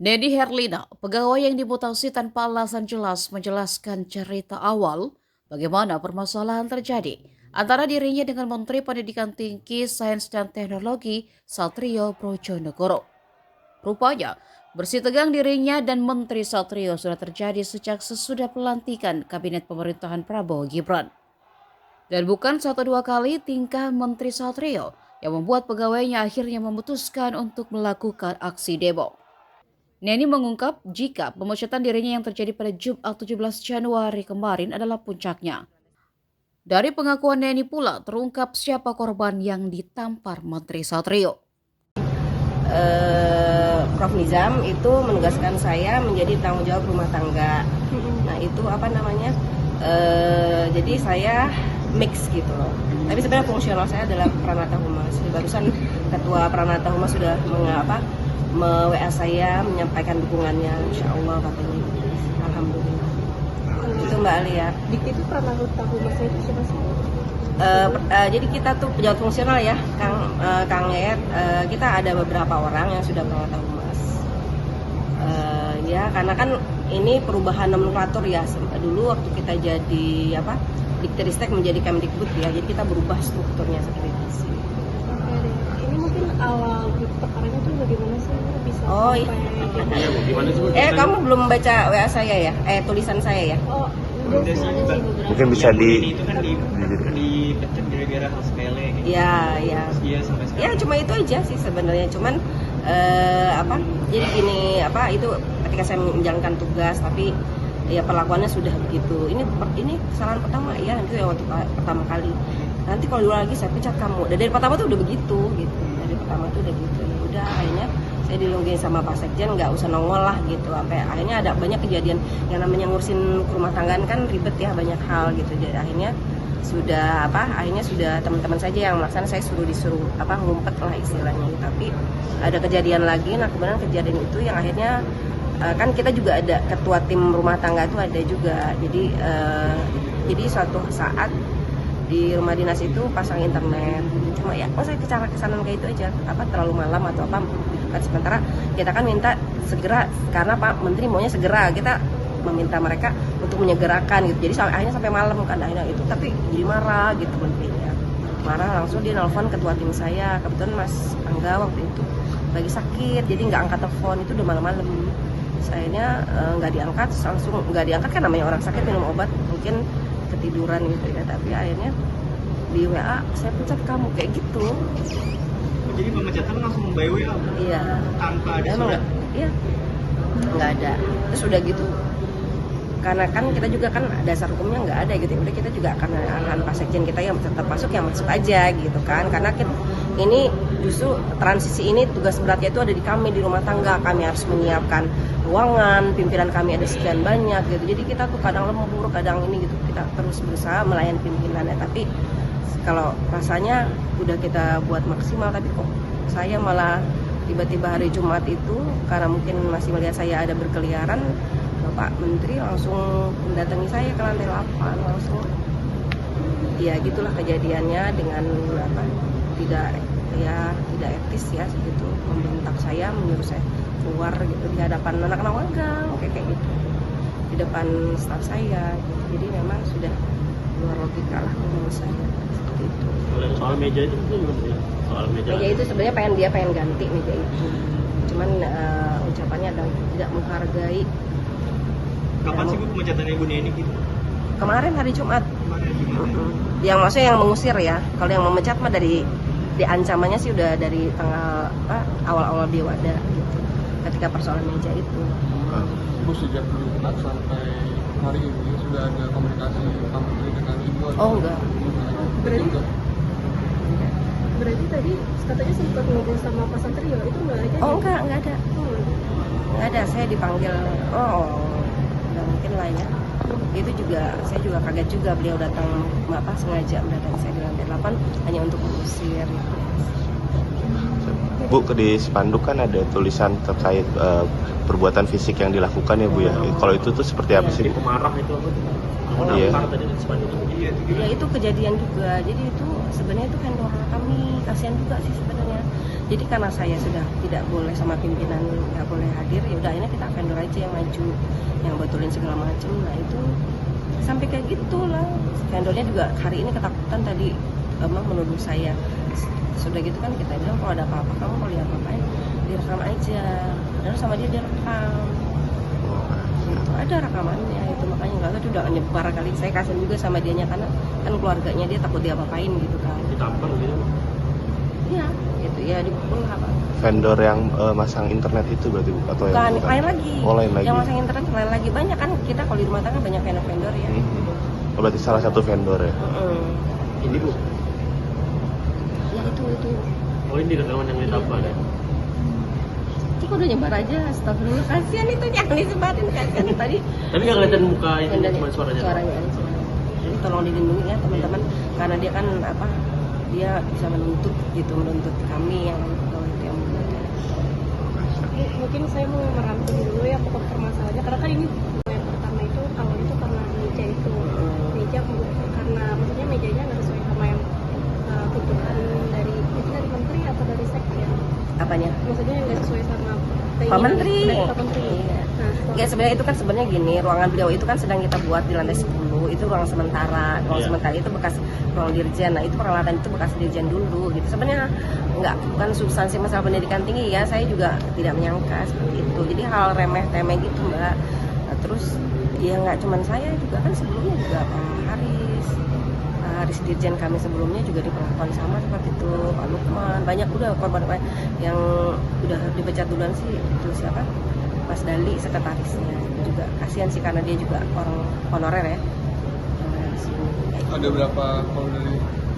Nedi Herlina, pegawai yang dimutasi tanpa alasan jelas, menjelaskan cerita awal bagaimana permasalahan terjadi antara dirinya dengan Menteri Pendidikan Tinggi, Sains dan Teknologi Satrio Brojonegoro. Rupanya, bersih tegang dirinya dan Menteri Satrio sudah terjadi sejak sesudah pelantikan Kabinet Pemerintahan Prabowo Gibran. Dan bukan satu dua kali tingkah Menteri Satrio yang membuat pegawainya akhirnya memutuskan untuk melakukan aksi demo. Neni mengungkap jika pemecatan dirinya yang terjadi pada Jumat 17 Januari kemarin adalah puncaknya. Dari pengakuan Neni pula terungkap siapa korban yang ditampar Menteri Satrio. Prof. Nizam itu menugaskan saya menjadi tanggung jawab rumah tangga. Nah itu apa namanya? Jadi saya mix gitu loh. Tapi sebenarnya fungsional saya adalah Pranata Humas. Barusan Ketua Pranata Humas sudah WA saya menyampaikan dukungannya, insya Allah katanya. Alhamdulillah. Itu Mbak Alia. Dikti itu Pranata Humasnya itu siapa sih? Jadi kita tuh pejabat fungsional ya, Kang Ed. Kita ada beberapa orang yang sudah Pranata Humas. Ya karena kan ini perubahan nomenklatur ya. Dulu waktu kita jadi Dikteristek menjadi Kemdikbud ya, jadi kita berubah strukturnya seperti itu sih. Oke deh. Ini mungkin awal perkaranya tuh bagaimana sih bisa Kamu belum baca WA saya ya? Tulisan saya ya? Oh, udah sih beberapa. Mungkin bisa itu kan dipecat gara-gara hal sepele gitu. Ya. Iya sampai sekarang. Ya cuma itu aja sih sebenarnya. Cuman jadi gini itu ketika saya menjalankan tugas tapi ya perlakuannya sudah begitu. Ini kesalahan pertama ya, nanti waktu pertama kali. Nanti kalau dua lagi saya pecat kamu. Dari pertama tuh udah begitu gitu. Dari pertama tuh udah gitu. Ya udah akhirnya saya dilungguin sama Pak Sekjen, nggak usah nongol lah gitu. Sampai akhirnya ada banyak kejadian yang namanya ngurusin rumah tanggaan kan ribet ya, banyak hal gitu. Jadi akhirnya sudah teman-teman saja yang melaksanakan, saya disuruh ngumpet lah istilahnya. Tapi ada kejadian lagi. Nah kemudian kejadian itu yang akhirnya kan kita juga ada ketua tim rumah tangga itu ada juga. Jadi suatu saat di rumah dinas itu pasang internet, cuma ya saya kesana kayak itu aja, terlalu malam atau apa gitu kan. Sementara kita kan minta segera karena Pak Menteri maunya segera, kita meminta mereka untuk menyegerakan gitu. Jadi akhirnya sampai malam kan akhirnya itu, tapi jadi marah gitu menterinya. Marah langsung dia nelfon ketua tim saya, kebetulan Mas Angga waktu itu lagi sakit, jadi nggak angkat telepon, itu udah malam-malam. Sayanya nggak diangkat, langsung nggak diangkat kan, namanya orang sakit minum obat mungkin ketiduran gitu ya. Tapi akhirnya di WA saya pecat kamu kayak gitu. Jadi pemecatan langsung by WA? Iya. Tanpa ada surat? Iya. Nggak ada. Terus udah gitu. Karena kan kita juga kan dasar hukumnya nggak ada gitu. Udah kita juga akan arahan Pak Sekjen kita yang tetap masuk aja gitu kan. Karena ini justru transisi ini tugas beratnya itu ada di kami di rumah tangga. Kami harus menyiapkan ruangan, pimpinan kami ada sekian banyak gitu. Jadi kita tuh kadang lembur, kadang ini gitu. Kita terus berusaha melayani pimpinannya. Tapi kalau rasanya udah kita buat maksimal, tapi kok saya malah tiba-tiba hari Jumat itu karena mungkin masih melihat saya ada berkeliaran, Bapak Menteri langsung mendatangi saya ke lantai 8 langsung. Ya gitulah kejadiannya dengan tidak etis ya gitu, membentak saya, menyuruh saya keluar gitu di hadapan anak-anak magang kayak gitu, di depan staf saya gitu. Jadi memang sudah luar logika lah menurut saya seperti itu. Soal meja itu gimana? Soal meja itu sebenarnya pengen ganti meja itu, cuman ucapannya adalah tidak menghargai. Kapan sih Bu pemecatannya Ibu Neni gitu? Kemarin hari Jumat. Yang maksudnya yang mengusir ya. Kalau yang memecat mah dari ancamannya sih udah dari tanggal awal-awal Dewada gitu. Ketika persoalan meja itu. Ibu sejak Jumat sampai hari ini sudah ada komunikasi Pak Menteri dengan Ibu? Oh enggak. Berarti tadi katanya sempat ngobrol sama Pak Satrio, itu nggak ada? Oh enggak ada. Nggak ada, saya dipanggil. Nggak mungkin lah ya. Itu juga saya juga kaget juga, beliau datang sengaja mendatangi saya di lantai 8 hanya untuk mengusir gitu. Bu, di spanduk kan ada tulisan terkait perbuatan fisik yang dilakukan ya Bu ya. Kalau itu tuh seperti apa sih Bu? Pemarah itu apa? Iya. Tadi di spanduk. Iya. Ya itu kejadian juga. Jadi itu sebenarnya itu vendor kami, kasihan juga sih sebenarnya. Jadi karena saya sudah tidak boleh sama pimpinan, nggak boleh hadir, ya udah akhirnya kita vendor aja yang maju, yang betulin segala macam. Nah itu sampai kayak gitulah. Vendornya juga hari ini ketakutan tadi menuduh saya. Sudah gitu kan kita bilang kalau ada apa-apa kamu kalau lihat apa-apain direkam aja. Dan sama dia direkam. Itu ada rekamannya itu, makanya nggak tahu udah nyebar kali. Saya kasihan juga sama dianya karena kan keluarganya dia takut dia apa-apain gitu kan. Ditampar gitu. Iya, gitu ya, dipukul apa? Vendor yang masang internet itu berarti Bu? Atau Bukan, yang lain lagi. Oh, lain lagi. Yang masang internet lain lagi, banyak kan kita kalau di rumah tangga banyak vendor-vendor ya. Oh, berarti salah satu vendor ya? Ini Bu. Ya itu. Oh ini rekaman yang ditampar ya? Itu udah nyebar aja, astagfirullah, kasihan itu jangan disebarin, kasihan tadi. Tapi nggak kelihatan muka itu, Vendornya, cuma suaranya. suaranya aja. Jadi tolong dilindungi ya teman-teman, karena dia kan apa? Dia bisa menuntut gitu, menuntut kami yang pegawai itu yang berbeda. Mungkin saya mau merangkum dulu ya pokok permasalahannya, karena kan ini yang pertama itu awalnya itu karena meja itu meja karena maksudnya mejanya nggak sesuai sama yang tuntutan dari itu dari menteri atau dari sekjen, Apanya? maksudnya yang nggak sesuai sama Pak Menteri. dari Pak Menteri. Iya. Nah, Ya sebenarnya itu kan sebenarnya gini, ruangan beliau itu kan sedang kita buat di lantai 10, itu ruang sementara. Ruang Iya. sementara itu bekas ruang dirjen. Nah, itu peralatan itu bekas dirjen dulu gitu. Sebenarnya bukan substansi masalah pendidikan tinggi ya. Saya juga tidak menyangka seperti itu. Jadi hal remeh-temeh gitu, Mbak. Nah, terus ya nggak cuman saya juga kan sebelumnya juga Pak Haris dirjen kami sebelumnya juga diperlakukan sama seperti itu. Pak Lukman, banyak udah korban yang udah dipecat duluan sih itu siapa? Mas Dali sekretarisnya juga kasihan sih karena dia juga orang honorer ya. Ada berapa, kalau dari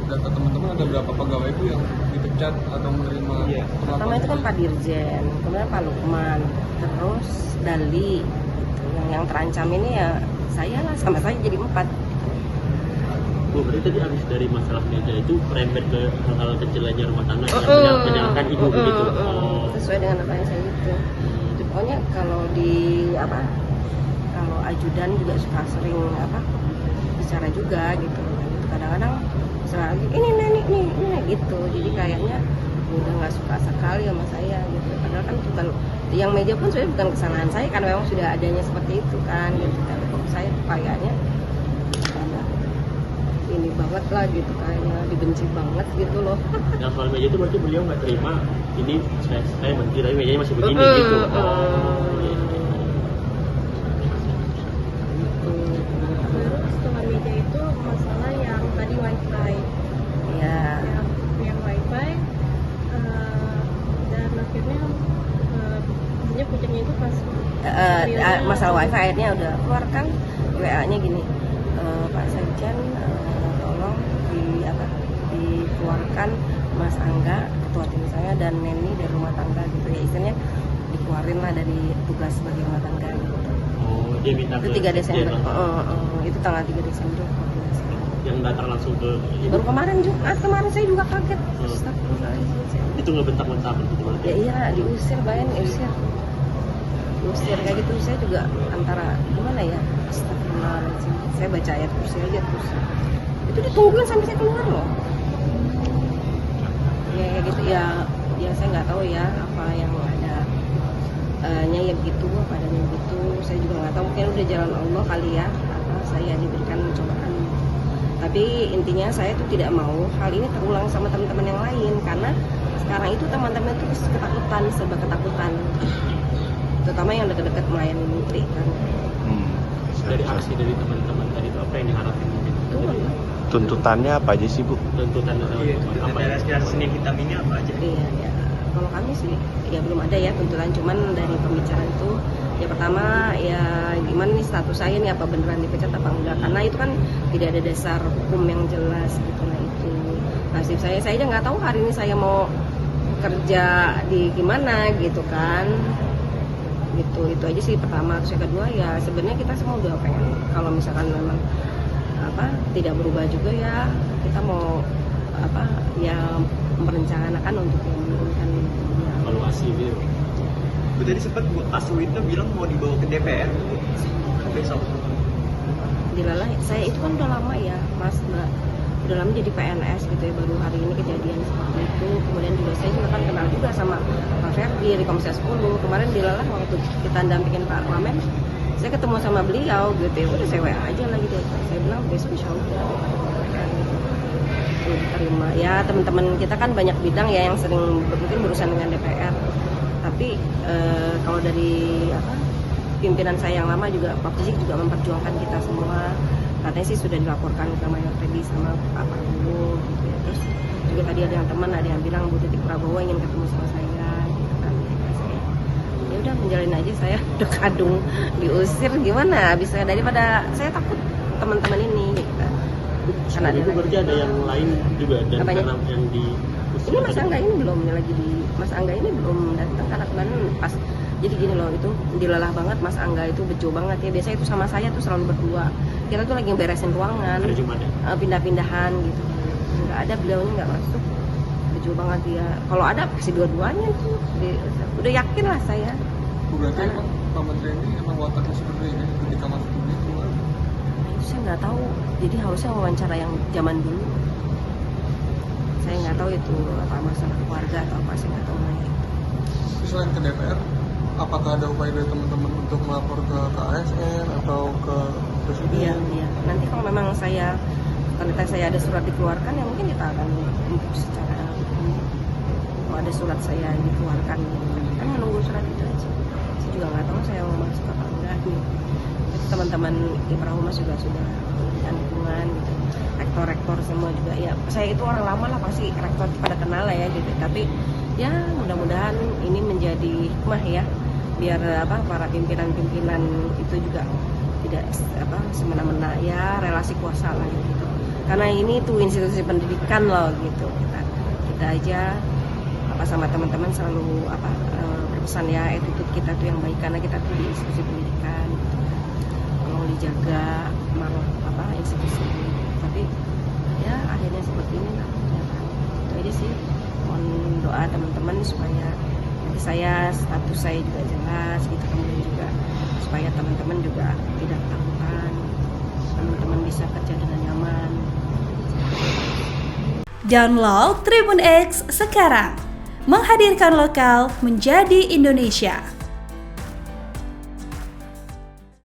data teman-teman, ada berapa pegawai itu yang dipecat atau menerima Pertama itu kan Pak Dirjen, kemudian Pak Lukman, terus Dali gitu. Yang terancam ini ya saya lah, sama saya jadi 4. Bu, berarti tadi habis dari masalah meja itu merembet ke hal-hal kecil aja rumah tangga yang menyalahkan ibu begitu. Oh. Sesuai dengan apa yang saya gitu. Pokoknya kalau kalau ajudan juga suka sering bicara juga gitu. Kadang-kadang misalnya lagi ini gitu. Jadi kayaknya udah nggak suka sekali sama saya gitu. Padahal kan bukan yang meja pun sebenarnya bukan kesalahan saya kan, memang sudah adanya seperti itu kan gitu. Tapi kok saya kayaknya ini banget lah gitu, kayaknya dibenci banget gitu loh. Yang soal meja itu berarti beliau nggak terima ini saya menteri tapi mejanya masih begini gitu. baru setelah meja itu masalah yang tadi wifi, Ya. yang wifi dan akhirnya sebenarnya puncaknya itu pas Masalah wifi akhirnya udah keluarkan WA-nya gini, Pak Sekjen tolong dikeluarkan Mas Angga ketua tim saya dan Neni dari rumah tangga gitu ya, istilahnya dikeluarin lah dari tugas sebagai rumah tangga gitu. Oh, dia minta Itu 3 Desember. Itu tanggal 3 Desember. yang datang langsung ke ibu. Baru kemarin Jumat, kemarin saya juga kaget. Astagfirullahaladzim. Itu nggak bentak-bentak gitu berarti. Ya iya, diusir, diusir kayak gitu. Saya juga antara gimana ya, astagfirullahaladzim, saya baca ayat kursi aja terus itu ditungguin sampai saya keluar loh ya kayak gitu ya saya nggak tahu ya apa yang ada nya ya gitu, apa adanya gitu, saya juga nggak tahu, mungkin udah jalan Allah kali ya, apa saya diberikan cobaan. Tapi intinya saya tuh tidak mau hal ini terulang sama teman-teman yang lain, karena sekarang itu teman-teman itu ketakutan, serba ketakutan, terutama yang dekat-dekat melayani menteri kan. Dari aksi dari teman-teman tadi itu apa yang diharapkan mungkin? Tuntutannya apa aja sih Bu? Tuntutan apa ya? Seni hitam ini apa aja? Iya, ya. Kalau kami sih ya belum ada ya tuntutan, cuman dari pembicaraan itu ya pertama ya gimana nih status saya nih, apa beneran dipecat apa enggak, karena itu kan tidak ada dasar hukum yang jelas gitu. Nah itu nasib saya aja nggak tahu hari ini saya mau kerja di gimana gitu kan, gitu. Itu aja sih pertama. Terus yang kedua ya sebenarnya kita semua udah pengen kalau misalkan memang tidak berubah juga ya, kita mau ya memperencanakan untuk yang menurunkan ya. Evaluasi gitu. Bu tadi sempat Bu Aswinda bilang mau dibawa ke DPR besok. Dilalah, saya itu kan udah lama ya Mas Mbak, udah lama jadi PNS gitu ya, baru hari ini kejadian seperti itu. Kemudian juga saya juga kan kenal juga sama Pak Ferdi di Komisi 10. Kemarin dilalah waktu kita dampingin Pak Wamen, saya ketemu sama beliau gitu ya, udah saya WA aja lagi deh, saya bilang besok insya Allah diterima. Ya teman-teman kita kan banyak bidang ya yang sering mungkin berurusan dengan DPR, tapi kalau dari pimpinan saya yang lama juga Pak Fizik juga memperjuangkan kita semua. Katanya sih sudah dilaporkan ke Mayor Freddy sama Pak Prabowo gitu ya. Terus juga tadi ada yang teman, ada yang bilang Bu Titik Prabowo ingin ketemu sama saya gitu kan. Ya udah menjalin aja, saya udah kadung diusir gimana bisa, daripada saya takut teman-teman ini gitu. Karena Itu berarti ada yang lain juga dan Apanya? karena yang di ini Mas Angga ini belum lagi di Mas Angga ini belum datang karena kemarin pas. Jadi gini loh, itu dilelah banget Mas Angga itu, bejo banget ya. Biasanya itu sama saya tuh selalu berdua. Kita tuh lagi beresin ruangan, hari Jumat ya. pindah-pindahan gitu. Nggak ada, beliaunya nggak masuk. Bejo banget dia. Kalau ada pasti dua-duanya tuh. Udah yakin lah saya. Bu berarti emang Pak Menteri ini emang wataknya seperti ini ketika masuk publik keluar. Itu saya nggak tahu. Jadi harusnya wawancara yang zaman dulu. Saya nggak tahu itu apa masalah keluarga atau apa, saya nggak tahu lagi. Tapi selain ke DPR, apakah ada upaya dari teman-teman untuk melapor ke ASN atau ke presiden? Iya, iya. Nanti kalau memang saya ada surat dikeluarkan, ya mungkin kita akan secara kalau ada surat saya dikeluarkan, kan menunggu surat itu aja. Saya juga nggak tahu saya mau masuk apa enggak gitu. Teman-teman Ibrahima juga sudah memberikan dukungan gitu. Rektor-rektor semua juga ya. Saya itu orang lama lah, pasti rektor pada kenal lah ya gitu. Tapi ya mudah-mudahan ini menjadi hikmah ya, biar para pimpinan-pimpinan itu juga tidak semena-mena ya, relasi kuasa lah gitu. Karena ini tuh institusi pendidikan loh gitu. Kita aja sama teman-teman selalu berpesan ya, attitude kita tuh yang baik karena kita tuh di institusi pendidikan gitu. Tolong dijaga institusi ini. Tapi ya akhirnya seperti ini lah ternyata. Itu aja sih, mohon doa teman-teman supaya nanti status saya juga jelas gitu, kemudian juga supaya teman-teman juga tidak ketakutan, teman-teman bisa kerja dengan nyaman. Download Tribun X sekarang, menghadirkan lokal menjadi Indonesia.